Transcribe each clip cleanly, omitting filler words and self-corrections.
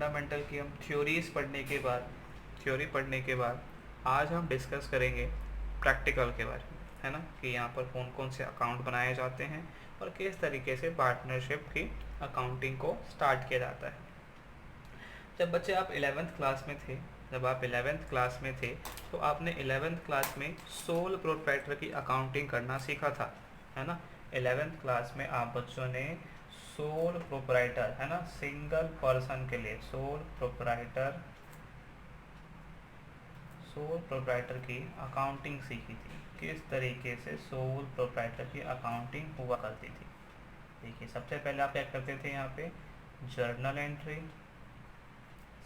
Fundamental की हम theory पढ़ने के बाद आज हम डिस्कस करेंगे प्रैक्टिकल के बारे में, है ना, कि यहाँ पर कौन कौन से अकाउंट बनाए जाते हैं और किस तरीके से पार्टनरशिप की अकाउंटिंग को स्टार्ट किया जाता है। जब बच्चे आप 11th क्लास में थे जब आप 11th क्लास में थे तो आपने 11th क्लास में सोल प्रोप्राइटर की अकाउंटिंग करना सीखा था, है ना। 11th क्लास में आप बच्चों ने सोल प्रोप्राइटर, है ना, सिंगल पर्सन के लिए सोल प्रोप्राइटर की अकाउंटिंग सीखी थी। किस तरीके से सोल प्रोप्राइटर की अकाउंटिंग हुआ करती थी। देखिए, सबसे पहले आप क्या करते थे, यहाँ पे जर्नल एंट्री,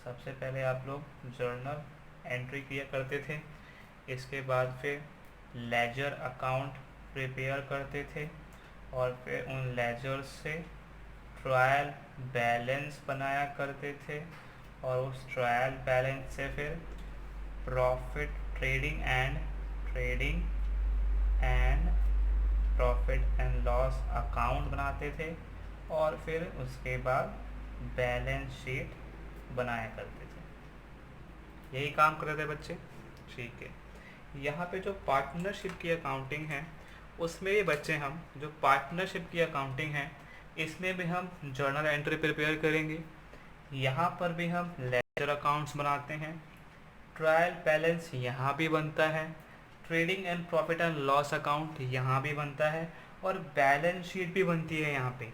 सबसे पहले आप लोग जर्नल एंट्री किया करते थे। इसके बाद फिर लेजर अकाउंट प्रिपेयर करते थे और फिर उन लेजर से ट्रायल बैलेंस बनाया करते थे और उस ट्रायल बैलेंस से फिर profit and profit and loss account बनाते थे और फिर उसके बाद बैलेंस शीट बनाया करते थे। यही काम करते थे बच्चे, ठीक है। यहाँ पे जो पार्टनरशिप की अकाउंटिंग है उसमें भी बच्चे हम जो पार्टनरशिप की अकाउंटिंग है इसमें भी हम जर्नल एंट्री प्रिपेयर करेंगे। यहाँ पर भी हम लेजर अकाउंट्स बनाते हैं, ट्रायल बैलेंस यहाँ भी बनता है, trading and profit and loss account यहाँ भी बनता है और बैलेंस शीट भी बनती है यहाँ पे।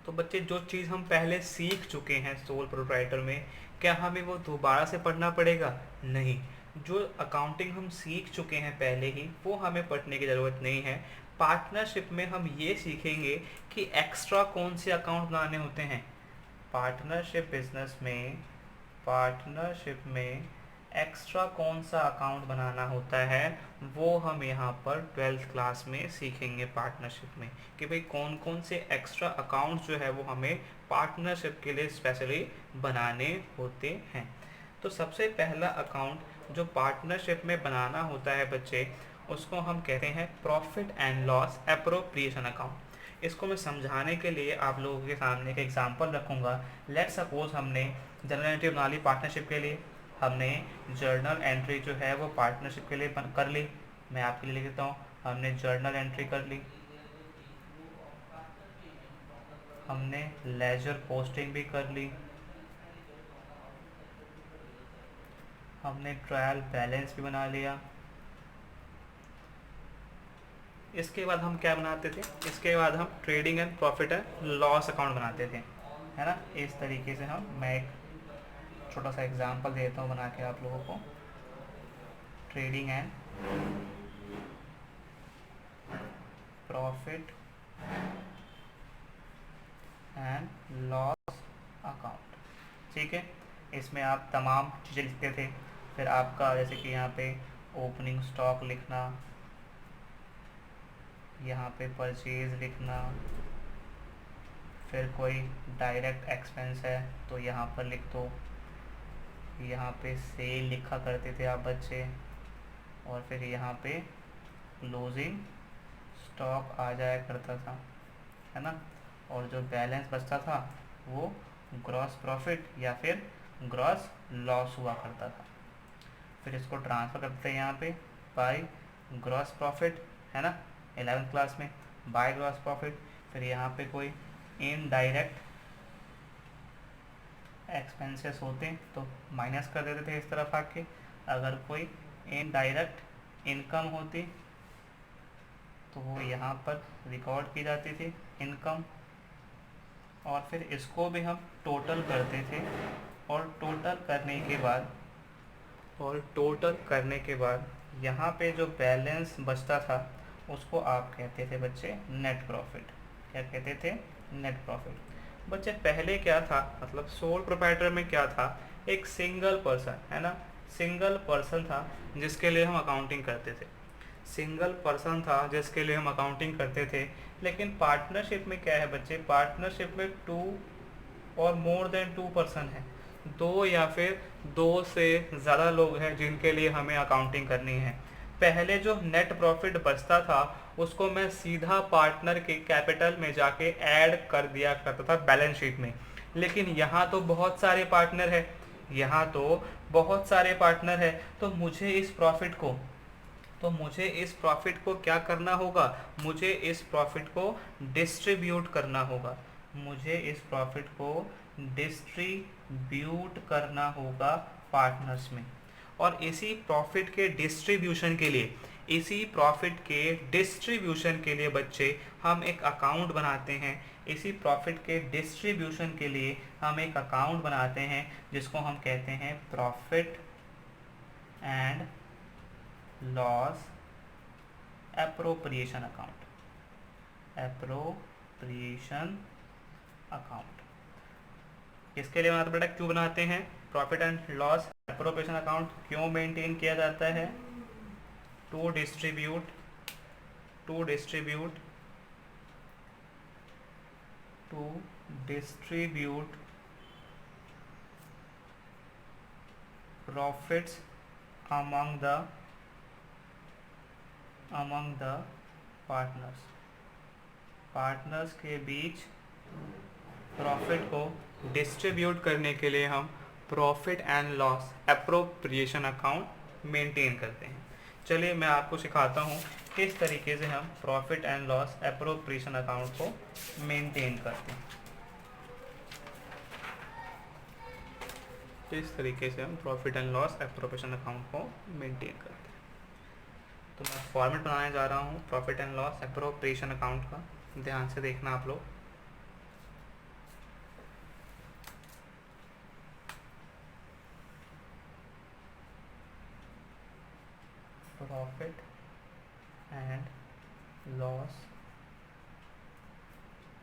तो बच्चे, जो चीज़ हम पहले सीख चुके हैं सोल प्रोप्राइटर में, क्या हमें वो दोबारा से पढ़ना पड़ेगा? नहीं। जो अकाउंटिंग हम सीख चुके हैं पहले ही, वो हमें पढ़ने की ज़रूरत नहीं है। पार्टनरशिप में हम ये सीखेंगे कि एक्स्ट्रा कौन से अकाउंट बनाने होते हैं। पार्टनरशिप में एक्स्ट्रा कौन सा अकाउंट बनाना होता है वो हम यहाँ पर 12th क्लास में सीखेंगे पार्टनरशिप में, कि भाई कौन कौन से एक्स्ट्रा अकाउंट जो है वो हमें पार्टनरशिप के लिए स्पेशली बनाने होते हैं। तो सबसे पहला अकाउंट जो पार्टनरशिप में बनाना होता है बच्चे, उसको हम कहते हैं profit and loss appropriation account. इसको मैं समझाने के लिए आप लोगों के सामने एक एग्जांपल रखूँगा। लेट सपोज हमने जर्नल एंट्री बना ली पार्टनरशिप के लिए, हमने जर्नल एंट्री जो है वो पार्टनरशिप के लिए कर ली। मैं आपके लिए लिख देता हूँ, हमने जर्नल एंट्री कर ली, हमने लेजर पोस्टिंग भी कर ली, हमने ट्रायल बैलेंस भी बना लिया। इसके बाद हम क्या बनाते थे, इसके बाद हम trading and profit and loss account बनाते थे, है ना। इस तरीके से मैं एक छोटा सा एग्जांपल देता हूँ बना के आप लोगों को। Trading and profit and loss account, ठीक है। इसमें आप तमाम चीज़ें लिखते थे। फिर आपका जैसे कि यहाँ पे ओपनिंग स्टॉक लिखना, यहाँ पे परचेज लिखना, फिर कोई डायरेक्ट एक्सपेंस है तो यहाँ पर लिख दो, यहाँ पे सेल लिखा करते थे आप बच्चे, और फिर यहाँ पे क्लोजिंग स्टॉक आ जाया करता था, है ना। और जो बैलेंस बचता था वो ग्रॉस प्रॉफिट या फिर ग्रॉस लॉस हुआ करता था। फिर इसको ट्रांसफ़र करते हैं यहाँ पे बाय ग्रॉस प्रॉफिट, है ना, 11th क्लास में बाय ग्रॉस प्रॉफिट। फिर यहाँ पे कोई इनडायरेक्ट एक्सपेंसेस होते तो माइनस कर देते थे इस तरफ आके। अगर कोई इनडायरेक्ट इनकम होती तो वो यहाँ पर रिकॉर्ड की जाती थी इनकम, और फिर इसको भी हम टोटल करते थे। और टोटल करने के बाद यहाँ पे जो बैलेंस बचता था उसको आप कहते थे बच्चे नेट प्रॉफिट। क्या कहते थे? Net profit. बच्चे, पहले क्या था, मतलब सोल प्रोप्राइटर में क्या था, एक सिंगल पर्सन, है ना, सिंगल पर्सन था जिसके लिए हम अकाउंटिंग करते थे, लेकिन पार्टनरशिप में क्या है बच्चे, पार्टनरशिप में 2 और मोर देन 2 पर्सन है, 2 या फिर 2 से ज़्यादा लोग हैं जिनके लिए हमें अकाउंटिंग करनी है। पहले जो नेट प्रॉफिट बचता था उसको मैं सीधा पार्टनर के कैपिटल में जाके ऐड कर दिया करता था बैलेंस शीट में, लेकिन यहाँ तो बहुत सारे पार्टनर है, यहाँ तो बहुत सारे पार्टनर है, तो मुझे इस प्रॉफिट को क्या करना होगा, मुझे इस प्रॉफिट को डिस्ट्रीब्यूट करना होगा, मुझे इस प्रॉफिट को डिस्ट्रीब्यूट करना होगा पार्टनर्स में। और इसी प्रॉफिट के डिस्ट्रीब्यूशन के लिए बच्चे हम एक अकाउंट बनाते हैं, इसी प्रॉफिट के डिस्ट्रीब्यूशन के लिए हम एक अकाउंट बनाते हैं जिसको हम कहते हैं profit and loss appropriation account. इसके लिए बनाते बेटा क्यों बनाते हैं, profit and loss appropriation account क्यों मेंटेन किया जाता है, to distribute profits among the partners के बीच प्रॉफिट को डिस्ट्रीब्यूट करने के लिए हम profit and loss appropriation account maintain करते हैं। चलिए मैं आपको सिखाता हूँ किस तरीके से हम profit and loss appropriation account को मेंटेन करते हैं, किस तरीके से हम profit and loss appropriation account को मेंटेन करते हैं। तो मैं फॉर्मेट बनाने जा रहा हूँ profit and loss appropriation account का, ध्यान से देखना आप लोग। Profit and loss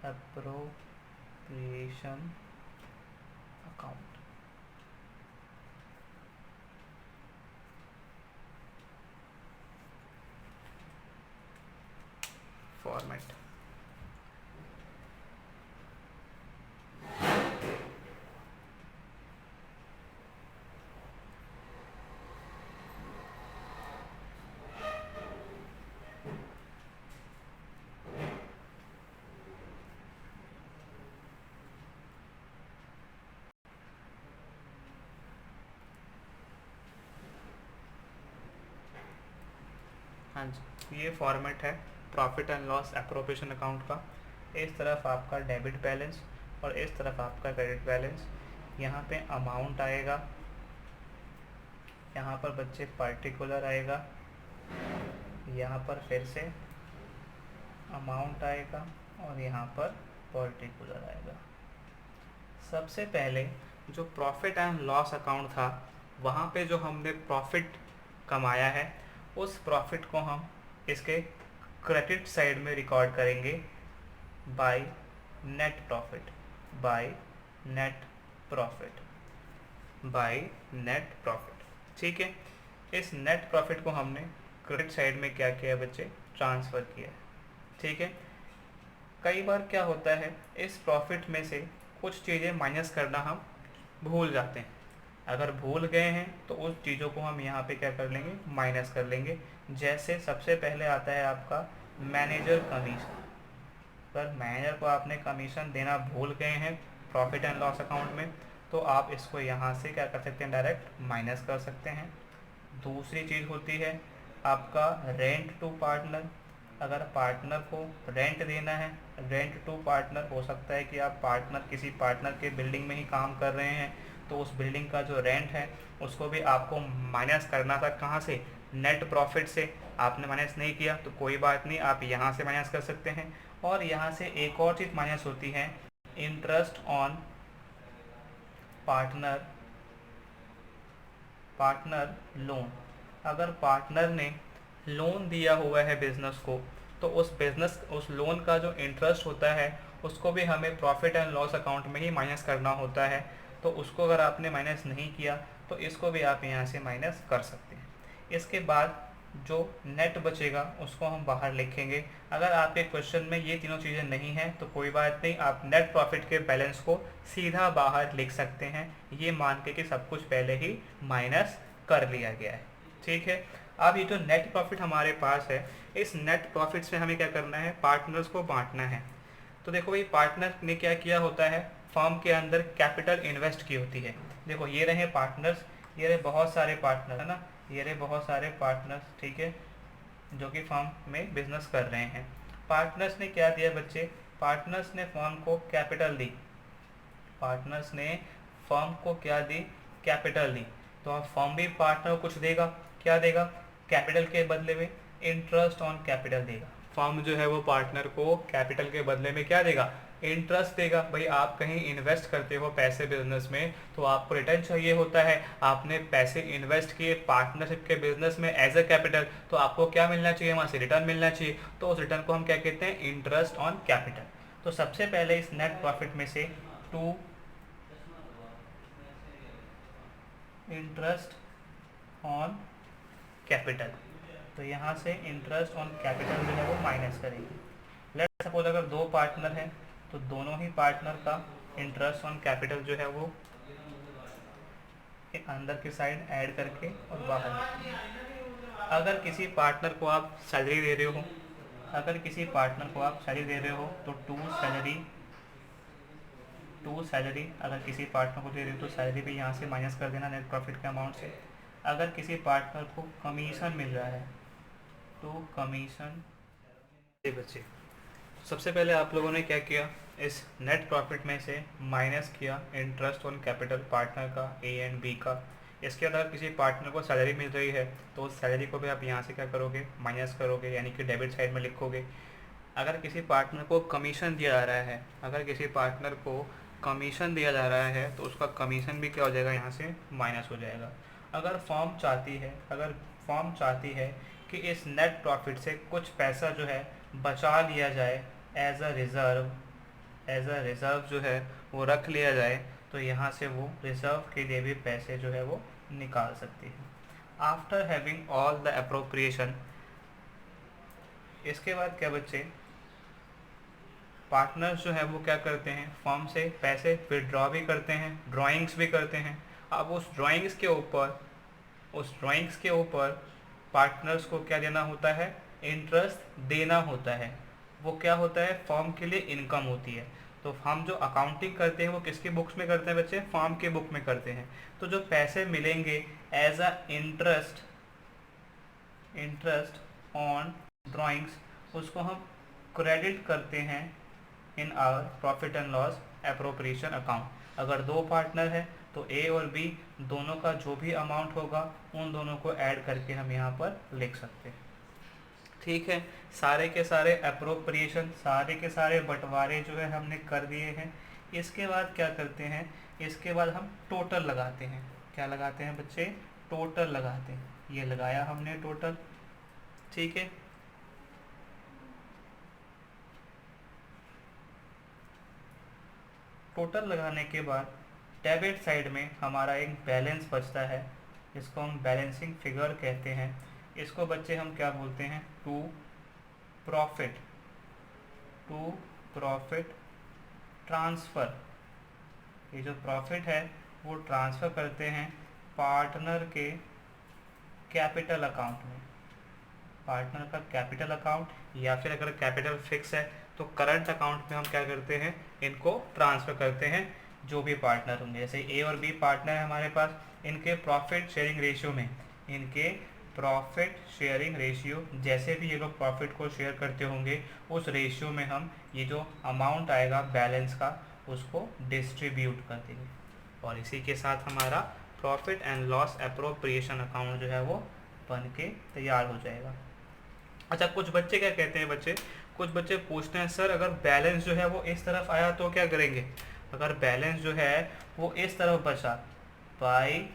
appropriation account. Format हाँ जी, ये फॉर्मेट है profit and loss appropriation account का। इस तरफ आपका डेबिट बैलेंस और इस तरफ आपका क्रेडिट बैलेंस। यहाँ पे अमाउंट आएगा, यहाँ पर बच्चे पर्टिकुलर आएगा, यहाँ पर फिर से अमाउंट आएगा और यहाँ पर पर्टिकुलर आएगा। सबसे पहले जो प्रॉफिट एंड लॉस अकाउंट था वहाँ पे जो हमने प्रॉफिट कमाया है उस प्रॉफिट को हम इसके क्रेडिट साइड में रिकॉर्ड करेंगे बाय नेट प्रॉफिट, ठीक है। इस नेट प्रॉफिट को हमने क्रेडिट साइड में क्या किया है बच्चे, ट्रांसफ़र किया है, ठीक है। कई बार क्या होता है इस प्रॉफिट में से कुछ चीज़ें माइनस करना हम भूल जाते हैं। अगर भूल गए हैं तो उस चीज़ों को हम यहाँ पे क्या कर लेंगे, माइनस कर लेंगे। जैसे सबसे पहले आता है आपका मैनेजर कमीशन। अगर मैनेजर को आपने कमीशन देना भूल गए हैं प्रॉफिट एंड लॉस अकाउंट में तो आप इसको यहाँ से क्या कर सकते हैं, डायरेक्ट माइनस कर सकते हैं। दूसरी चीज़ होती है आपका रेंट टू पार्टनर। अगर पार्टनर को रेंट देना है, रेंट टू पार्टनर, हो सकता है कि आप किसी पार्टनर के बिल्डिंग में ही काम कर रहे हैं तो उस बिल्डिंग का जो रेंट है उसको भी आपको माइनस करना था। कहाँ से, नेट प्रॉफिट से। आपने माइनस नहीं किया तो कोई बात नहीं, आप यहाँ से माइनस कर सकते हैं। और यहाँ से एक और चीज़ माइनस होती है, इंटरेस्ट ऑन पार्टनर लोन। अगर पार्टनर ने लोन दिया हुआ है बिज़नेस को तो उस लोन का जो इंटरेस्ट होता है उसको भी हमें प्रॉफिट एंड लॉस अकाउंट में ही माइनस करना होता है। तो उसको अगर आपने माइनस नहीं किया तो इसको भी आप यहाँ से माइनस कर सकते हैं। इसके बाद जो नेट बचेगा उसको हम बाहर लिखेंगे। अगर आपके क्वेश्चन में ये तीनों चीज़ें नहीं हैं तो कोई बात नहीं, आप नेट प्रॉफिट के बैलेंस को सीधा बाहर लिख सकते हैं, ये मान के कि सब कुछ पहले ही माइनस कर लिया गया है, ठीक है। अब ये जो नेट प्रॉफिट हमारे पास है, इस नेट प्रॉफिट से हमें क्या करना है, पार्टनर्स को बांटना है। तो देखो भाई, पार्टनर ने क्या किया होता है, फर्म के अंदर कैपिटल इन्वेस्ट की होती है। देखो ये रहे पार्टनर्स, ये रहे बहुत सारे पार्टनर है ना, ये रहे बहुत सारे पार्टनर्स, ठीक है, जो कि फर्म में बिजनेस कर रहे हैं। पार्टनर्स ने क्या दिया बच्चे, पार्टनर्स ने फर्म को कैपिटल दी, पार्टनर्स ने फर्म को क्या दी, कैपिटल दी। तो अब फर्म भी पार्टनर को कुछ देगा, क्या देगा, कैपिटल के बदले में इंटरेस्ट ऑन कैपिटल देगा। फर्म जो है वो पार्टनर को कैपिटल के बदले में क्या देगा, इंटरेस्ट देगा। भाई आप कहीं इन्वेस्ट करते हो पैसे बिजनेस में तो आपको रिटर्न चाहिए होता है, आपने पैसे इन्वेस्ट किए पार्टनरशिप के बिजनेस में एज अ कैपिटल, तो आपको क्या मिलना चाहिए, वहाँ से रिटर्न मिलना चाहिए। तो उस रिटर्न को हम क्या कहते हैं, इंटरेस्ट ऑन कैपिटल। तो सबसे पहले इस नेट प्रॉफिट में से टू इंटरेस्ट ऑन कैपिटल, तो यहाँ से इंटरेस्ट ऑन कैपिटल जो है वो माइनस करेंगे। लेट सपोज अगर दो पार्टनर हैं तो दोनों ही पार्टनर का इंटरेस्ट ऑन कैपिटल जो है वो अंदर की साइड ऐड करके और बाहर। अगर किसी पार्टनर को आप सैलरी दे रहे हो, अगर किसी पार्टनर को आप सैलरी दे रहे हो तो टू सैलरी अगर किसी पार्टनर को दे रहे हो तो सैलरी भी यहाँ से माइनस कर देना नेट प्रॉफिट के अमाउंट से। अगर किसी पार्टनर को कमीशन मिल रहा है तो कमीशन। बच्चे सबसे पहले आप लोगों ने क्या किया, इस नेट प्रॉफिट में से माइनस किया इंटरेस्ट ऑन कैपिटल पार्टनर का ए एंड बी का। इसके अलावा किसी पार्टनर को सैलरी मिल रही है तो उस सैलरी को भी आप यहाँ से क्या करोगे, माइनस करोगे, यानी कि डेबिट साइड में लिखोगे। अगर किसी पार्टनर को कमीशन दिया जा रहा है, अगर किसी पार्टनर को कमीशन दिया जा रहा है तो उसका कमीशन भी क्या हो जाएगा, यहाँ से माइनस हो जाएगा। अगर फर्म चाहती है कि इस नेट प्रॉफिट से कुछ पैसा जो है बचा लिया जाए एज अ रिज़र्व जो है वो रख लिया जाए, तो यहाँ से वो रिज़र्व के लिए भी पैसे जो है वो निकाल सकती है। After having all the appropriation, इसके बाद क्या बच्चे, पार्टनर्स जो है वो क्या करते हैं, फर्म से पैसे विड्रॉ भी करते हैं, ड्राइंग्स भी करते हैं। अब उस ड्राइंग्स के ऊपर पार्टनर्स को क्या देना होता है, इंटरेस्ट देना होता है। वो क्या होता है, फर्म के लिए इनकम होती है। तो हम जो अकाउंटिंग करते हैं वो किसकी बुक्स में करते हैं बच्चे, फर्म के बुक में करते हैं। तो जो पैसे मिलेंगे as a interest on drawings, उसको हम क्रेडिट करते हैं in our profit and loss appropriation account. अगर दो पार्टनर है तो ए और बी दोनों का जो भी अमाउंट होगा उन दोनों को ऐड करके हम यहाँ पर लिख सकते हैं। ठीक है, सारे के सारे अप्रोप्रिएशन, सारे के सारे बंटवारे जो है हमने कर दिए हैं। इसके बाद क्या करते हैं, इसके बाद हम टोटल लगाते हैं। क्या लगाते हैं बच्चे, टोटल लगाते हैं। ये लगाया हमने टोटल, ठीक है। टोटल लगाने के बाद डेबिट साइड में हमारा एक बैलेंस बचता है, इसको हम बैलेंसिंग फिगर कहते हैं। इसको बच्चे हम क्या बोलते हैं, टू प्रॉफिट ट्रांसफ़र। ये जो प्रॉफिट है वो ट्रांसफ़र करते हैं पार्टनर के कैपिटल अकाउंट में, पार्टनर का कैपिटल अकाउंट, या फिर अगर कैपिटल फिक्स है तो करंट अकाउंट में हम क्या करते हैं, इनको ट्रांसफ़र करते हैं जो भी पार्टनर होंगे। जैसे ए और बी पार्टनर है हमारे पास, इनके प्रॉफिट शेयरिंग रेशियो में, इनके प्रॉफिट शेयरिंग रेशियो जैसे भी ये लोग प्रॉफिट को शेयर करते होंगे उस रेशियो में हम ये जो अमाउंट आएगा बैलेंस का उसको डिस्ट्रीब्यूट कर देंगे। और इसी के साथ हमारा profit and loss appropriation account जो है वो बन के तैयार हो जाएगा। अच्छा, कुछ बच्चे क्या कहते हैं, कुछ बच्चे पूछते हैं सर अगर बैलेंस जो है वो इस तरफ आया तो क्या करेंगे, अगर बैलेंस जो है वो इस तरफ बचा, बाई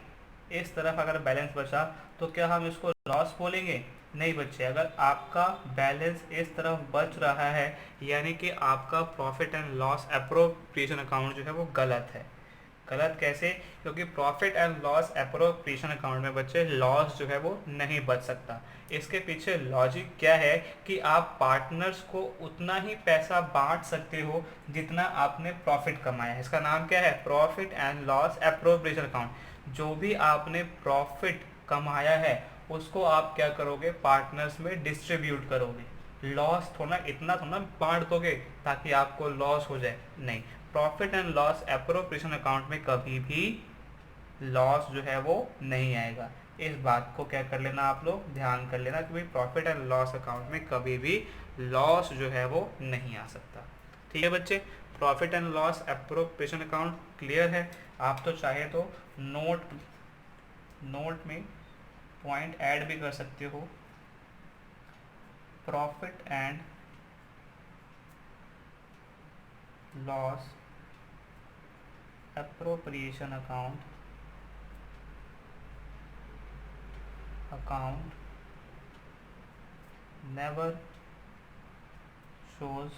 इस तरफ अगर बैलेंस बचा तो क्या हम इसको लॉस बोलेंगे? नहीं बच्चे, अगर आपका बैलेंस इस तरफ बच रहा है यानी कि आपका profit and loss appropriation account जो है वो गलत है। गलत कैसे? क्योंकि profit and loss appropriation account में बच्चे लॉस जो है वो नहीं बच सकता। इसके पीछे लॉजिक क्या है कि आप पार्टनर्स को उतना ही पैसा बांट सकते हो जितना आपने प्रॉफिट कमाया है। इसका नाम क्या है? Profit and loss appropriation account. जो भी आपने प्रॉफिट कमाया है उसको आप क्या करोगे? पार्टनर्स में डिस्ट्रीब्यूट करोगे। लॉस थोड़ा इतना थोड़ा बांट दोगे ताकि आपको लॉस हो जाए, नहीं, profit and loss appropriation account में कभी भी लॉस जो है वो नहीं आएगा। इस बात को क्या कर लेना, आप लोग ध्यान कर लेना कि भाई प्रॉफिट एंड लॉस अकाउंट में कभी भी लॉस जो है वो नहीं आ सकता। ठीक है बच्चे, profit and loss appropriation account clear है। आप तो चाहे तो नोट में पॉइंट ऐड भी कर सकते हो। Profit and loss appropriation account never shows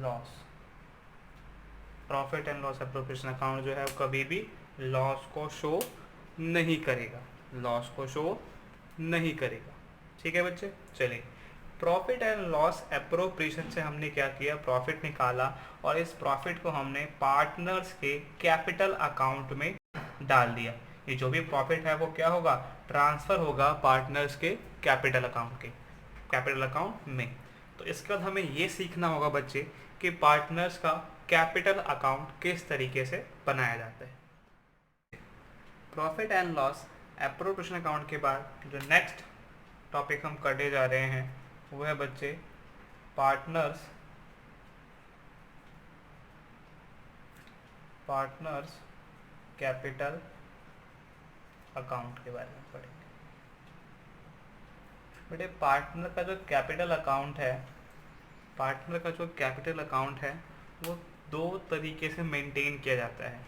loss। Profit and loss appropriation account जो है कभी भी लॉस को शो नहीं करेगा, लॉस को शो नहीं करेगा। ठीक है बच्चे, चलिए प्रॉफिट एंड लॉस एप्रोप्रिएशन से हमने क्या किया, प्रॉफिट निकाला और इस प्रॉफिट को हमने पार्टनर्स के कैपिटल अकाउंट में डाल दिया। ये जो भी प्रॉफिट है वो क्या होगा, ट्रांसफ़र होगा पार्टनर्स के कैपिटल अकाउंट में। तो इसके बाद हमें ये सीखना होगा बच्चे कि पार्टनर्स का कैपिटल अकाउंट किस तरीके से बनाया जाता है। Profit and loss appropriation account के बाद जो नेक्स्ट टॉपिक हम करने जा रहे हैं वो है बच्चे पार्टनर्स कैपिटल अकाउंट के बारे में पढ़ेंगे। बेटे पार्टनर का जो कैपिटल अकाउंट है वो दो तरीके से मेंटेन किया जाता है।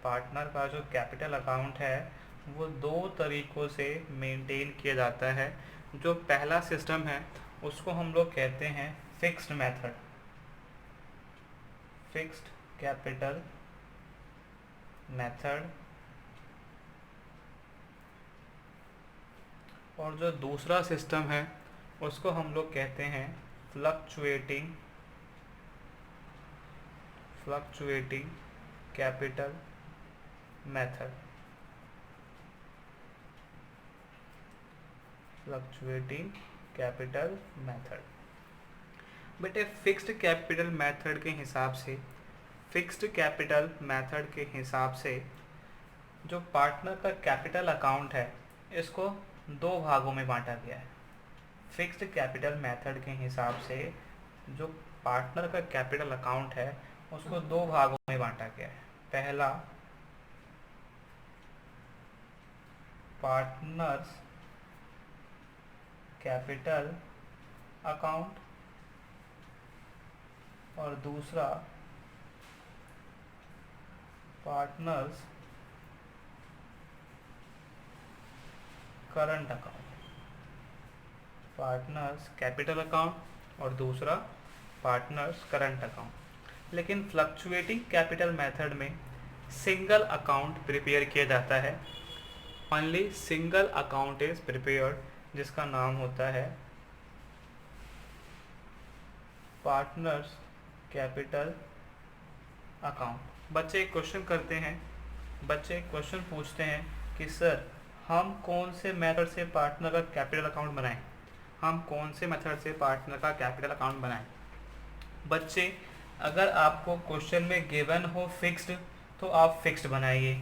पार्टनर का जो कैपिटल अकाउंट है वो दो तरीक़ों से मेंटेन किया जाता है। जो पहला सिस्टम है उसको हम लोग कहते हैं फिक्स्ड कैपिटल मेथड, और जो दूसरा सिस्टम है उसको हम लोग कहते हैं फ्लक्चुएटिंग कैपिटल मेथड। बेटे फिक्स्ड कैपिटल मेथड के हिसाब से जो पार्टनर का कैपिटल अकाउंट है इसको दो भागों में बांटा गया है। फिक्स्ड कैपिटल मेथड के हिसाब से जो पार्टनर का कैपिटल अकाउंट है उसको दो भागों में बांटा गया है। पहला पार्टनर्स कैपिटल अकाउंट और दूसरा partners current account. Partners capital account और दूसरा पार्टनर्स करंट अकाउंट। लेकिन फ्लक्चुएटिंग कैपिटल मेथड में सिंगल अकाउंट प्रिपेयर किया जाता है। Only single account is prepared जिसका नाम होता है पार्टनर्स कैपिटल अकाउंट। बच्चे क्वेश्चन पूछते हैं कि सर हम कौन से मेथड से पार्टनर का कैपिटल अकाउंट बनाएं। बच्चे अगर आपको क्वेश्चन में गिवन हो फिक्स्ड तो आप फिक्स्ड बनाइए।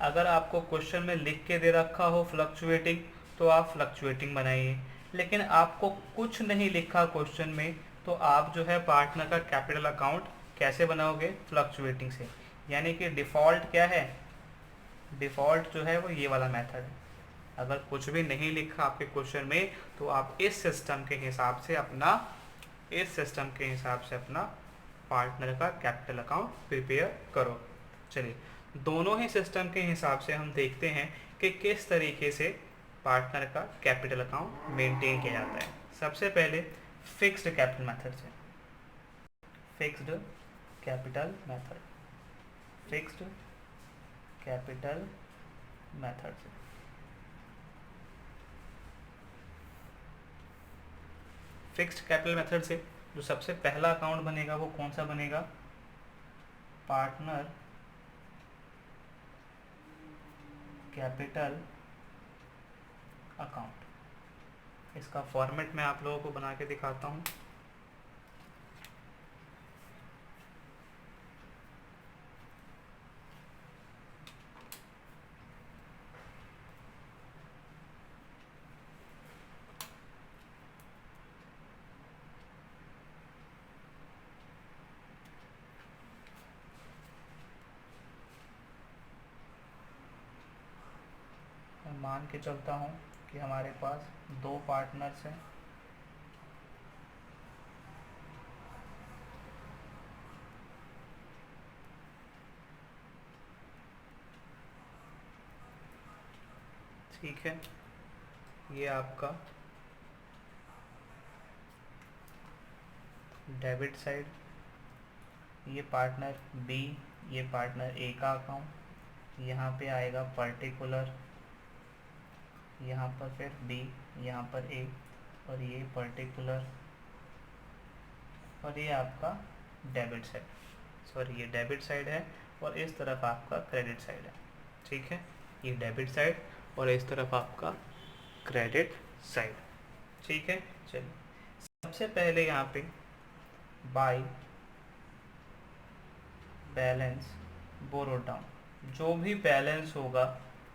अगर आपको क्वेश्चन में लिख के दे रखा हो फ्लक्चुएटिंग तो आप फ्लक्चुएटिंग बनाइए। लेकिन आपको कुछ नहीं लिखा क्वेश्चन में तो आप जो है पार्टनर का कैपिटल अकाउंट कैसे बनाओगे, फ्लक्चुएटिंग से। यानी कि डिफ़ॉल्ट क्या है, डिफ़ॉल्ट जो है वो ये वाला मेथड है। अगर कुछ भी नहीं लिखा आपके क्वेश्चन में तो आप इस सिस्टम के हिसाब से अपना पार्टनर का कैपिटल अकाउंट प्रिपेयर करो। चलिए दोनों ही सिस्टम के हिसाब से हम देखते हैं कि किस तरीके से पार्टनर का कैपिटल अकाउंट मेंटेन किया जाता है। सबसे पहले फिक्स्ड कैपिटल मेथड से। फिक्स्ड कैपिटल मेथड से जो सबसे पहला अकाउंट बनेगा वो कौन सा बनेगा, पार्टनर कैपिटल अकाउंट। इसका फॉर्मेट मैं आप लोगों को बना के दिखाता हूँ। मान के चलता हूँ कि हमारे पास 2 पार्टनर्स हैं, ठीक है। ये आपका डेबिट साइड, ये पार्टनर बी, ये पार्टनर ए का अकाउंट, यहाँ पे आएगा पर्टिकुलर, यहाँ पर फिर बी, यहाँ पर ए, और ये पर्टिकुलर, और ये आपका डेबिट साइड, सॉरी ये डेबिट साइड है, और इस तरफ आपका क्रेडिट साइड है, ठीक है। ये डेबिट साइड और इस तरफ आपका क्रेडिट साइड, ठीक है। चलिए सबसे पहले यहाँ पे बाय बैलेंस बोरो डाउन, जो भी बैलेंस होगा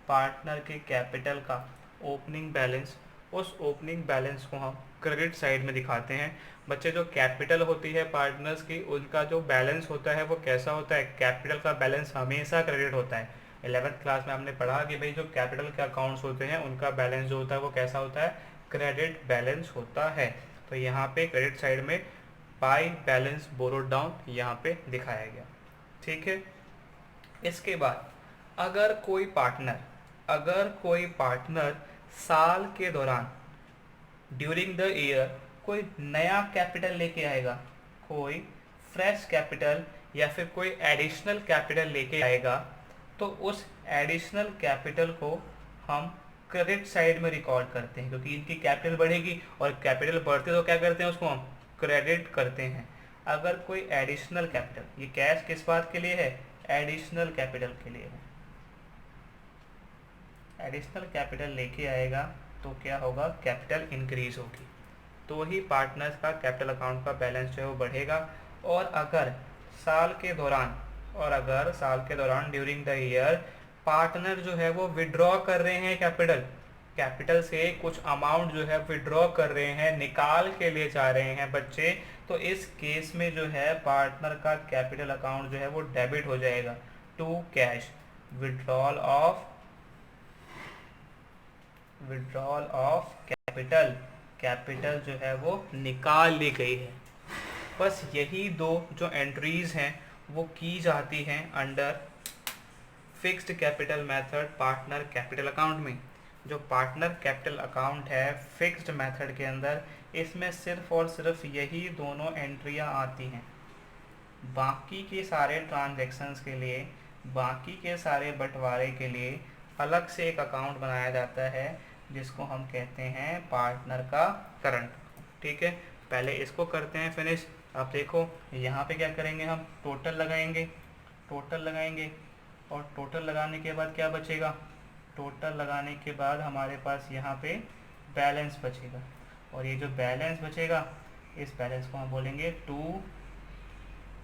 पार्टनर के कैपिटल का ओपनिंग बैलेंस, उस ओपनिंग बैलेंस को हम क्रेडिट साइड में दिखाते हैं। बच्चे जो कैपिटल होती है पार्टनर्स की, उनका जो बैलेंस होता है वो कैसा होता है, कैपिटल का बैलेंस हमेशा क्रेडिट होता है। 11th क्लास में हमने पढ़ा कि भाई जो कैपिटल के अकाउंट्स होते हैं उनका बैलेंस जो होता है वो कैसा होता है, क्रेडिट बैलेंस होता है। तो यहाँ पे क्रेडिट साइड में बाय बैलेंस बोरो डाउन यहाँ पे दिखाया गया, ठीक है। इसके बाद अगर कोई पार्टनर साल के दौरान ड्यूरिंग द ईयर कोई नया कैपिटल लेके आएगा, कोई फ्रेश कैपिटल या फिर कोई एडिशनल कैपिटल लेके आएगा, तो उस एडिशनल कैपिटल को हम क्रेडिट साइड में रिकॉर्ड करते हैं, क्योंकि इनकी कैपिटल बढ़ेगी और कैपिटल बढ़ते तो क्या करते हैं, उसको हम क्रेडिट करते हैं। अगर कोई एडिशनल कैपिटल, ये कैश किस बात के लिए है, एडिशनल कैपिटल के लिए है, एडिशनल कैपिटल लेके आएगा तो क्या होगा, कैपिटल इंक्रीज होगी, तो ही पार्टनर्स का कैपिटल अकाउंट का बैलेंस जो है वो बढ़ेगा। और अगर साल के दौरान ड्यूरिंग द ईयर पार्टनर जो है वो विड्रॉ कर रहे हैं कैपिटल से कुछ अमाउंट जो है विड्रॉ कर रहे हैं, निकाल के लिए जा रहे हैं बच्चे, तो इस केस में जो है पार्टनर का कैपिटल अकाउंट जो है वो डेबिट हो जाएगा to cash, withdrawal of capital जो है वो निकाल ली गई है। बस यही दो जो एंट्रीज हैं वो की जाती हैं under fixed capital method partner capital account में। जो पार्टनर कैपिटल अकाउंट है फिक्स्ड मेथड के अंदर, इसमें सिर्फ और सिर्फ यही दोनों एंट्रियां आती हैं। बाकी के सारे ट्रांजैक्शंस के लिए, बाकी के सारे बंटवारे के लिए अलग से एक अकाउंट बनाया जाता है जिसको हम कहते हैं पार्टनर का करंट, ठीक है। पहले इसको करते हैं फिनिश। अब देखो यहाँ पे क्या करेंगे, हम टोटल लगाएंगे और टोटल लगाने के बाद क्या बचेगा, टोटल लगाने के बाद हमारे पास यहाँ पे बैलेंस बचेगा, और ये जो बैलेंस बचेगा इस बैलेंस को हम बोलेंगे to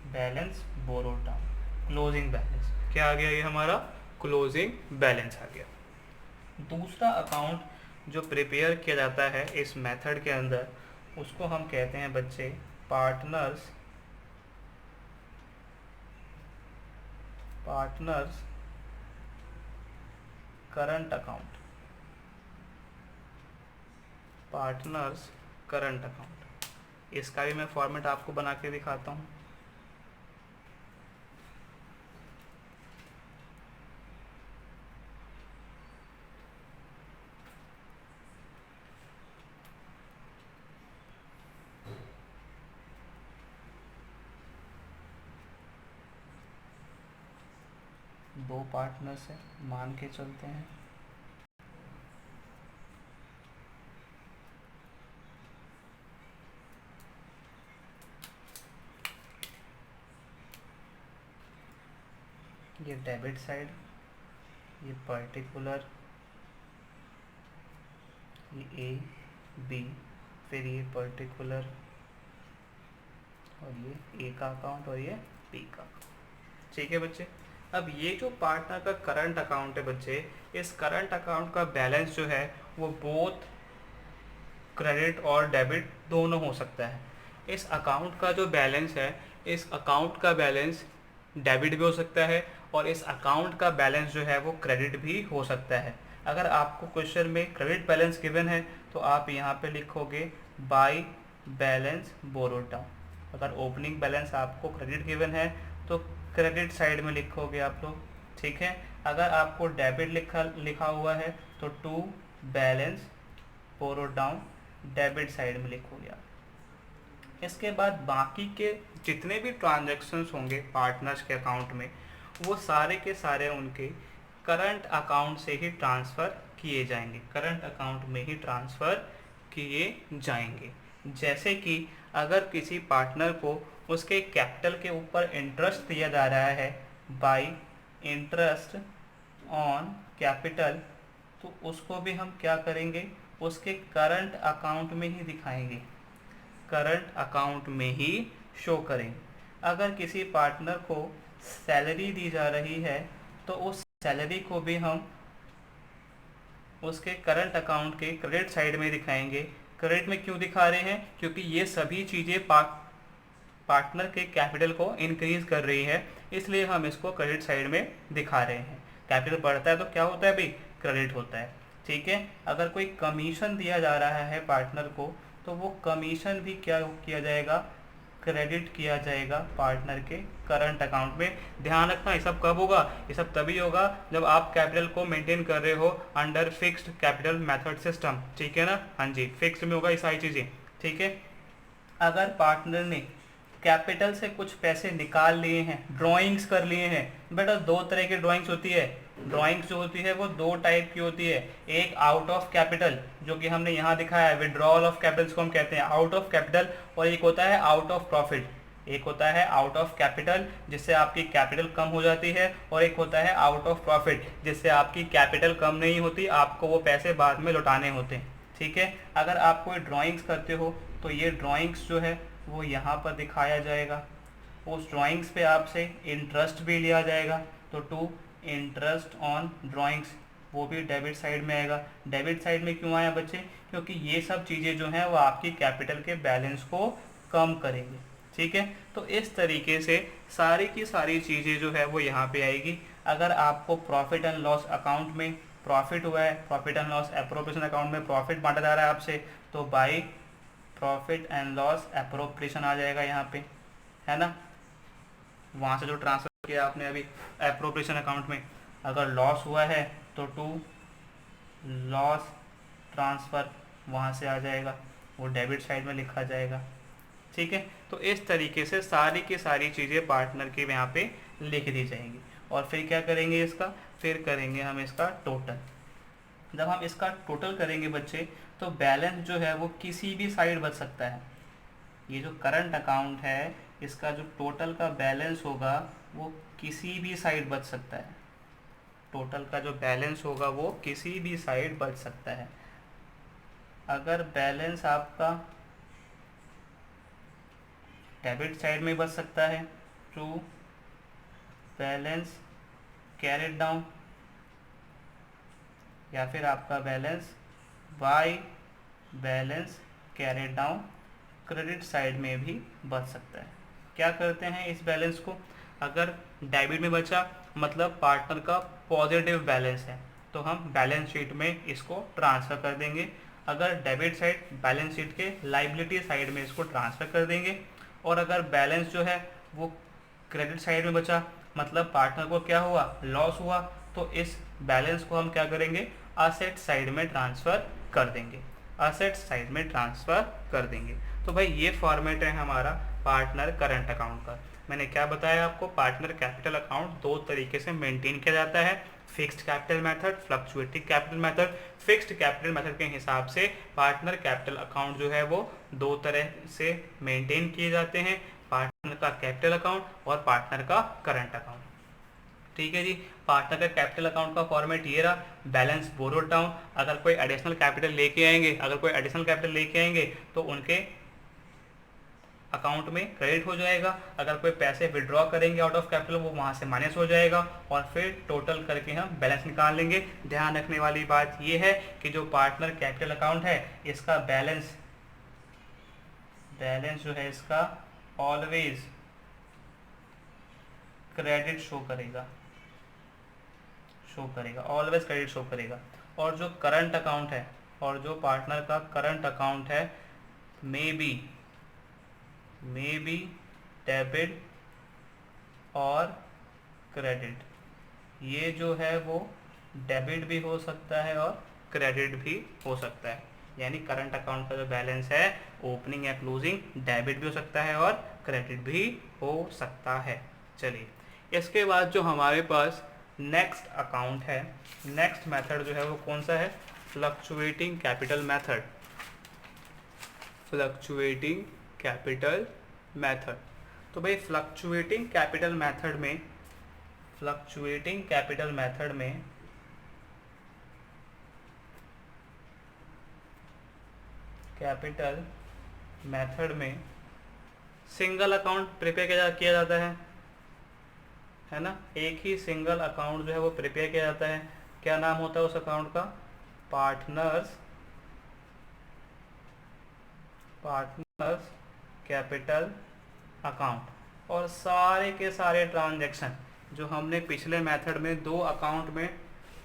balance brought down, closing balance. क्या आ गया, ये हमारा क्लोजिंग बैलेंस आ गया। दूसरा अकाउंट जो प्रिपेयर किया जाता है इस मेथड के अंदर, उसको हम कहते हैं बच्चे partners current account, partners current account. इसका भी मैं फॉर्मेट आपको बना के दिखाता हूँ। दो पार्टनर्स है, मान के चलते हैं। ये डेबिट साइड, ये पर्टिकुलर, ये ए बी, फिर ये पर्टिकुलर, और ये ए का अकाउंट और ये बी का, ठीक है बच्चे। अब ये जो पार्टनर का करंट अकाउंट है बच्चे, इस करंट अकाउंट का बैलेंस जो है वो बोथ क्रेडिट और डेबिट दोनों हो सकता है। इस अकाउंट का जो बैलेंस है, इस अकाउंट का बैलेंस डेबिट भी हो सकता है और इस अकाउंट का बैलेंस जो है वो क्रेडिट भी हो सकता है। अगर आपको क्वेश्चन में क्रेडिट बैलेंस गिवन है तो आप यहाँ पे लिखोगे बाय बैलेंस बोरोड डाउन। अगर ओपनिंग बैलेंस आपको क्रेडिट गिवन है तो क्रेडिट साइड में लिखोगे आप लोग, ठीक है। अगर आपको डेबिट लिखा हुआ है तो to balance brought down debit side में लिखोगे आप। इसके बाद बाकी के जितने भी ट्रांजैक्शंस होंगे पार्टनर्स के अकाउंट में, वो सारे के सारे उनके करंट अकाउंट से ही ट्रांसफ़र किए जाएंगे, करंट अकाउंट में ही ट्रांसफ़र किए जाएंगे। जैसे कि अगर किसी पार्टनर को उसके कैपिटल के ऊपर इंटरेस्ट दिया जा रहा है बाय इंटरेस्ट ऑन कैपिटल, तो उसको भी हम क्या करेंगे, उसके करंट अकाउंट में ही दिखाएंगे, करंट अकाउंट में ही शो करेंगे। अगर किसी पार्टनर को सैलरी दी जा रही है तो उस सैलरी को भी हम उसके करंट अकाउंट के क्रेडिट साइड में दिखाएंगे। क्रेडिट में क्यों दिखा रहे हैं, क्योंकि ये सभी चीज़ें पार्टनर के कैपिटल को इंक्रीज कर रही है, इसलिए हम इसको क्रेडिट साइड में दिखा रहे हैं। कैपिटल बढ़ता है तो क्या होता है भाई, क्रेडिट होता है, ठीक है। अगर कोई कमीशन दिया जा रहा है पार्टनर को तो वो कमीशन भी क्या किया जाएगा, क्रेडिट किया जाएगा पार्टनर के करंट अकाउंट में। ध्यान रखना ये सब कब होगा, ये सब तभी होगा जब आप कैपिटल को मेंटेन कर रहे हो under fixed capital method system, ठीक है ना। हाँ जी, फिक्स्ड में होगा ये सारी चीज़ें, ठीक है। अगर पार्टनर ने कैपिटल से कुछ पैसे निकाल लिए हैं, ड्राइंग्स कर लिए हैं, बेटा दो तरह की ड्राइंग्स होती है। ड्राइंग्स जो होती है वो दो टाइप की होती है, एक आउट ऑफ कैपिटल जो कि हमने यहाँ दिखाया है, विड्रॉल ऑफ कैपिटल को हम कहते हैं आउट ऑफ कैपिटल, और एक होता है आउट ऑफ प्रॉफिट। एक होता है आउट ऑफ कैपिटल जिससे आपकी कैपिटल कम हो जाती है, और एक होता है आउट ऑफ प्रॉफिट जिससे आपकी कैपिटल कम नहीं होती, आपको वो पैसे बाद में लौटाने होते हैं, ठीक है। अगर आप कोई ड्राइंग्स करते हो तो ये ड्राइंग्स जो है वो यहाँ पर दिखाया जाएगा, उस ड्राइंग्स पे आपसे इंटरेस्ट भी लिया जाएगा, तो टू इंटरेस्ट ऑन ड्राइंग्स वो भी डेबिट साइड में आएगा। डेबिट साइड में क्यों आया बच्चे, क्योंकि ये सब चीज़ें जो हैं वो आपकी कैपिटल के बैलेंस को कम करेंगे, ठीक है। तो इस तरीके से सारी की सारी चीज़ें जो है वो यहाँ पे आएगी। अगर आपको प्रॉफिट एंड लॉस अकाउंट में प्रॉफिट हुआ है, profit and loss appropriation account में प्रॉफिट बांटा जा रहा है आपसे, तो by profit and loss appropriation आ जाएगा यहाँ पे, है ना। वहाँ से जो ट्रांसफ़र किया आपने अभी एप्रोप्रिएशन अकाउंट में, अगर लॉस हुआ है तो टू लॉस ट्रांसफ़र वहाँ से आ जाएगा, वो डेबिट साइड में लिखा जाएगा, ठीक है। तो इस तरीके से सारी की सारी चीज़ें पार्टनर के यहाँ पे लिख दी जाएंगी। और फिर क्या करेंगे इसका, फिर करेंगे हम इसका टोटल। जब हम इसका टोटल करेंगे बच्चे तो बैलेंस जो है वो किसी भी साइड बच सकता है। ये जो करंट अकाउंट है इसका जो टोटल का बैलेंस होगा वो किसी भी साइड बच सकता है। टोटल का जो बैलेंस होगा वो किसी भी साइड बच सकता है। अगर बैलेंस आपका डेबिट साइड में बच सकता है टू बैलेंस कैरिड डाउन, या फिर आपका balance by balance carried down credit side में भी बच सकता है। क्या करते हैं इस बैलेंस को, अगर डेबिट में बचा मतलब पार्टनर का पॉजिटिव बैलेंस है तो हम बैलेंस शीट में इसको ट्रांसफ़र कर देंगे। अगर डेबिट साइड बैलेंस शीट के लाइबिलिटी साइड में इसको ट्रांसफ़र कर देंगे। और अगर बैलेंस जो है वो क्रेडिट साइड में बचा मतलब पार्टनर को क्या हुआ, लॉस हुआ, तो इस बैलेंस को हम क्या करेंगे, असेट साइड में ट्रांसफ़र कर देंगे, असेट साइड में ट्रांसफ़र कर देंगे। तो भाई ये फॉर्मेट है हमारा पार्टनर करंट अकाउंट का। मैंने क्या बताया आपको, पार्टनर कैपिटल अकाउंट दो तरीके से मेंटेन किया जाता है, fixed capital method, fluctuating capital method. Fixed capital method के हिसाब से पार्टनर कैपिटल अकाउंट जो है वो दो तरह से मेंटेन किए जाते हैं, पार्टनर का कैपिटल अकाउंट और पार्टनर का करंट अकाउंट, ठीक है जी। पार्टनर का कैपिटल अकाउंट का फॉर्मेट ये रहा, बैलेंस बोरोड डाउन। अगर कोई एडिशनल कैपिटल लेके आएंगे तो उनके अकाउंट में क्रेडिट हो जाएगा। अगर कोई पैसे विड्रॉ करेंगे आउट ऑफ कैपिटल वो वहाँ से माइनस हो जाएगा, और फिर टोटल करके हम बैलेंस निकाल लेंगे। ध्यान रखने वाली बात ये है कि जो पार्टनर कैपिटल अकाउंट है इसका बैलेंस जो है इसका ऑलवेज क्रेडिट शो करेगा, ऑलवेज क्रेडिट शो करेगा। और जो करंट अकाउंट है, और जो पार्टनर का करंट अकाउंट है, मे बी डेबिट और क्रेडिट। ये जो है वो डेबिट भी हो सकता है और क्रेडिट भी हो सकता है। यानी करंट अकाउंट का जो बैलेंस है ओपनिंग या क्लोजिंग डेबिट भी हो सकता है और क्रेडिट भी हो सकता है। चलिए, इसके बाद जो हमारे पास नेक्स्ट अकाउंट है, नेक्स्ट मेथड जो है वो कौन सा है? Fluctuating capital method. Fluctuating capital method. तो भाई फ्लक्चुएटिंग कैपिटल मेथड में, फ्लक्चुएटिंग कैपिटल मेथड में कैपिटल मेथड में सिंगल अकाउंट प्रिपेयर किया जाता है ना। एक ही सिंगल अकाउंट जो है वो प्रिपेयर किया जाता है। क्या नाम होता है उस अकाउंट का? Partners capital account. और सारे के सारे ट्रांजैक्शन जो हमने पिछले मेथड में दो अकाउंट में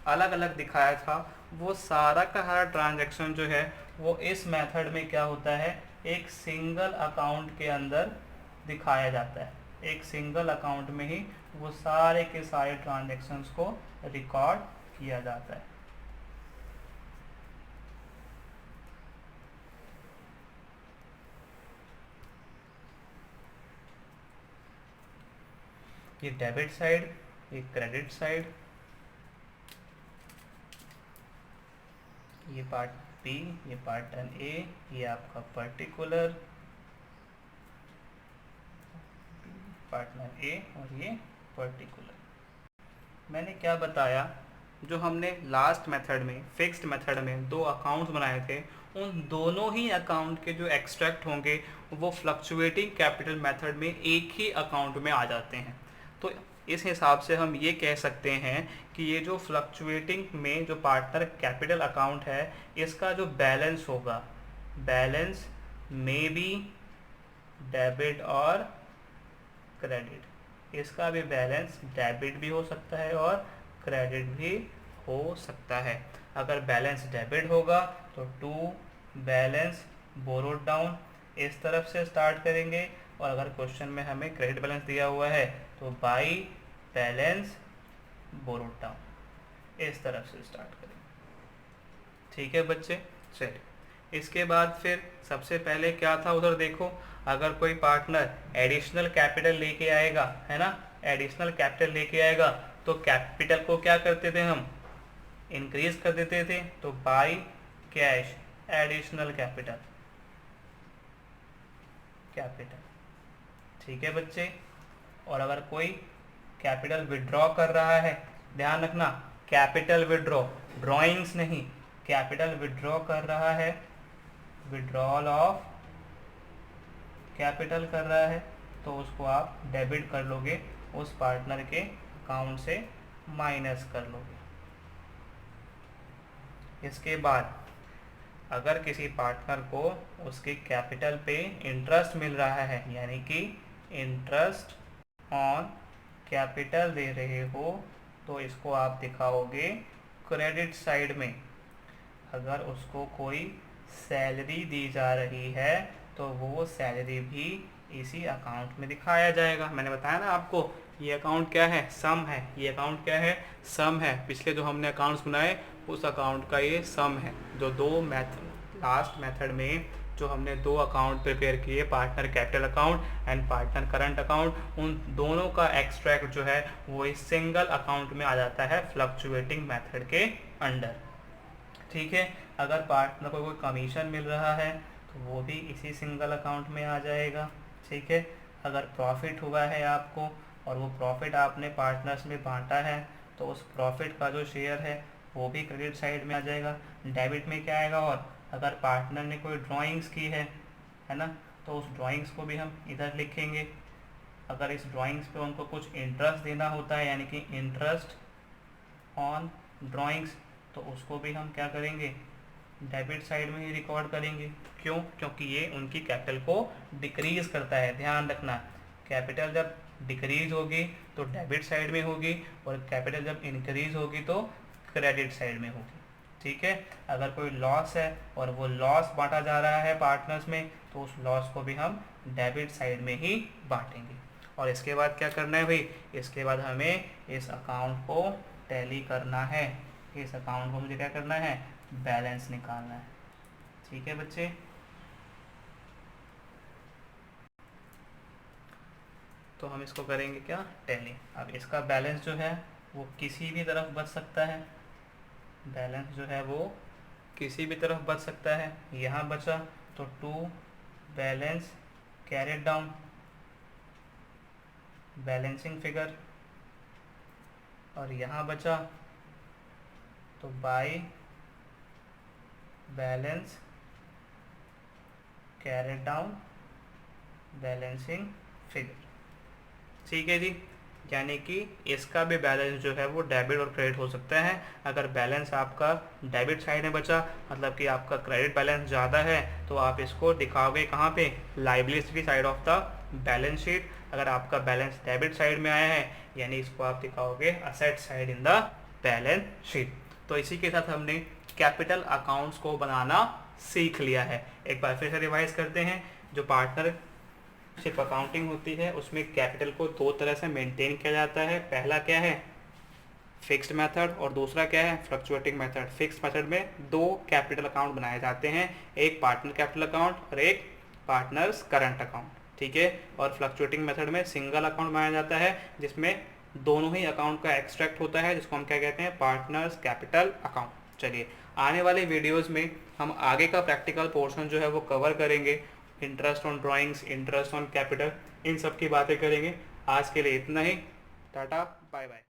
अलग अलग दिखाया था, वो सारा का सारा ट्रांजैक्शन जो है वो इस मेथड में क्या होता है, एक सिंगल अकाउंट के अंदर दिखाया जाता है। एक सिंगल अकाउंट में ही वो सारे के सारे ट्रांजैक्शंस को रिकॉर्ड किया जाता है। ये डेबिट साइड, ये क्रेडिट साइड, ये पार्ट बी, ये पार्टन ए, ये आपका पर्टिकुलर पार्टनर ए, और ये पर्टिकुलर। मैंने क्या बताया, जो हमने लास्ट मेथड में, फिक्स्ड मेथड में दो अकाउंट्स बनाए थे, उन दोनों ही अकाउंट के जो एक्सट्रैक्ट होंगे वो फ्लक्चुएटिंग कैपिटल मेथड में एक ही अकाउंट में आ जाते हैं। तो इस हिसाब से हम ये कह सकते हैं कि ये जो फ्लक्चुएटिंग में जो पार्टनर कैपिटल अकाउंट है, इसका जो बैलेंस होगा, बैलेंस मे बी डेबिट और क्रेडिट। इसका भी बैलेंस डेबिट भी हो सकता है और क्रेडिट भी हो सकता है। अगर बैलेंस डेबिट होगा तो टू बैलेंस बोरोड डाउन इस तरफ से स्टार्ट करेंगे, और अगर क्वेश्चन में हमें क्रेडिट बैलेंस दिया हुआ है तो बाई बैलेंस बोरोड डाउन इस तरफ से स्टार्ट करेंगे। ठीक है बच्चे, चलिए इसके बाद फिर सबसे पहले क्या था उधर देखो, अगर कोई पार्टनर एडिशनल कैपिटल लेके आएगा, है ना, एडिशनल कैपिटल लेके आएगा तो कैपिटल को क्या करते थे हम, इंक्रीज कर देते थे। तो बाई कैश एडिशनल कैपिटल, ठीक है बच्चे। और अगर कोई कैपिटल विड्रॉ कर रहा है, ध्यान रखना कैपिटल विड्रॉ, ड्रॉइंग्स नहीं, कैपिटल विड्रॉ कर रहा है, विड्रॉल ऑफ कैपिटल कर रहा है, तो उसको आप डेबिट कर लोगे, उस पार्टनर के अकाउंट से माइनस कर लोगे। इसके बाद अगर किसी पार्टनर को उसके कैपिटल पे इंटरेस्ट मिल रहा है, यानी कि इंटरेस्ट ऑन कैपिटल दे रहे हो, तो इसको आप दिखाओगे क्रेडिट साइड में। अगर उसको कोई सैलरी दी जा रही है तो वो सैलरी भी इसी अकाउंट में दिखाया जाएगा। मैंने बताया ना आपको, ये अकाउंट क्या है, सम है। ये अकाउंट क्या है, सम है। पिछले जो हमने अकाउंट्स बनाए उस अकाउंट का ये सम है। जो दो लास्ट मेथड में जो हमने दो अकाउंट प्रिपेयर किए, partner capital account and partner current account, उन दोनों का एक्सट्रैक्ट जो है वो इस सिंगल अकाउंट में आ जाता है फ्लक्चुएटिंग मेथड के अंडर। ठीक है, अगर पार्टनर को कोई कमीशन मिल रहा है तो वो भी इसी सिंगल अकाउंट में आ जाएगा। ठीक है, अगर प्रॉफिट हुआ है आपको और वो प्रॉफिट आपने पार्टनर्स में बांटा है तो उस प्रॉफिट का जो शेयर है वो भी क्रेडिट साइड में आ जाएगा। डेबिट में क्या आएगा, और अगर पार्टनर ने कोई ड्राइंग्स की है ना, तो उस ड्राइंग्स को भी हम इधर लिखेंगे। अगर इस ड्राइंग्स पे उनको कुछ इंटरेस्ट देना होता है, यानी कि इंटरेस्ट ऑन ड्राइंग्स, तो उसको भी हम क्या करेंगे, डेबिट साइड में ही रिकॉर्ड करेंगे। क्यों? क्योंकि ये उनकी कैपिटल को डिक्रीज करता है। ध्यान रखना, कैपिटल जब डिक्रीज होगी तो डेबिट साइड में होगी, और कैपिटल जब इंक्रीज होगी तो क्रेडिट साइड में होगी। ठीक है। अगर कोई लॉस है और वो लॉस बांटा जा रहा है पार्टनर्स में, तो उस लॉस को भी हम डेबिट साइड में ही बांटेंगे। और इसके बाद क्या करना है भाई, इसके बाद हमें इस अकाउंट को टैली करना है। इस अकाउंट को मुझे क्या करना है, बैलेंस निकालना है। ठीक है बच्चे, तो हम इसको करेंगे क्या, टैली। अब इसका बैलेंस जो है वो किसी भी तरफ बच सकता है, बैलेंस जो है वो किसी भी तरफ बच सकता है। यहाँ बचा तो to balance carried down, balancing figure, और यहाँ बचा तो by balance carried down balancing figure. ठीक है जी, यानी कि इसका भी बैलेंस जो है वो डेबिट और क्रेडिट हो सकता है। अगर बैलेंस आपका डेबिट साइड में बचा, मतलब कि आपका क्रेडिट बैलेंस ज़्यादा है, तो आप इसको दिखाओगे कहाँ पे, liability side of the balance sheet. अगर आपका बैलेंस डेबिट साइड में आया है, यानी इसको आप दिखाओगे asset side in the balance sheet. तो इसी के साथ हमने कैपिटल अकाउंट्स को बनाना सीख लिया है। एक बार फिर से रिवाइज करते हैं। जो पार्टनरशिप अकाउंटिंग होती है उसमें कैपिटल को दो तरह से मेंटेन किया जाता है। पहला क्या है, फिक्स्ड मेथड, और दूसरा क्या है, फ्लक्चुएटिंग मेथड। फिक्स्ड मेथड में दो कैपिटल अकाउंट बनाए जाते हैं, एक पार्टनर कैपिटल अकाउंट और एक पार्टनर्स करंट अकाउंट। ठीक है। और फ्लक्चुएटिंग मेथड में सिंगल अकाउंट बनाया जाता है जिसमें दोनों ही अकाउंट का एक्सट्रैक्ट होता है, जिसको हम क्या कहते हैं, पार्टनर्स कैपिटल अकाउंट। चलिए, आने वाले वीडियोस में हम आगे का प्रैक्टिकल पोर्शन जो है वो कवर करेंगे। Interest on drawings, interest on capital, इन सब की बातें करेंगे। आज के लिए इतना ही। Tata, bye bye.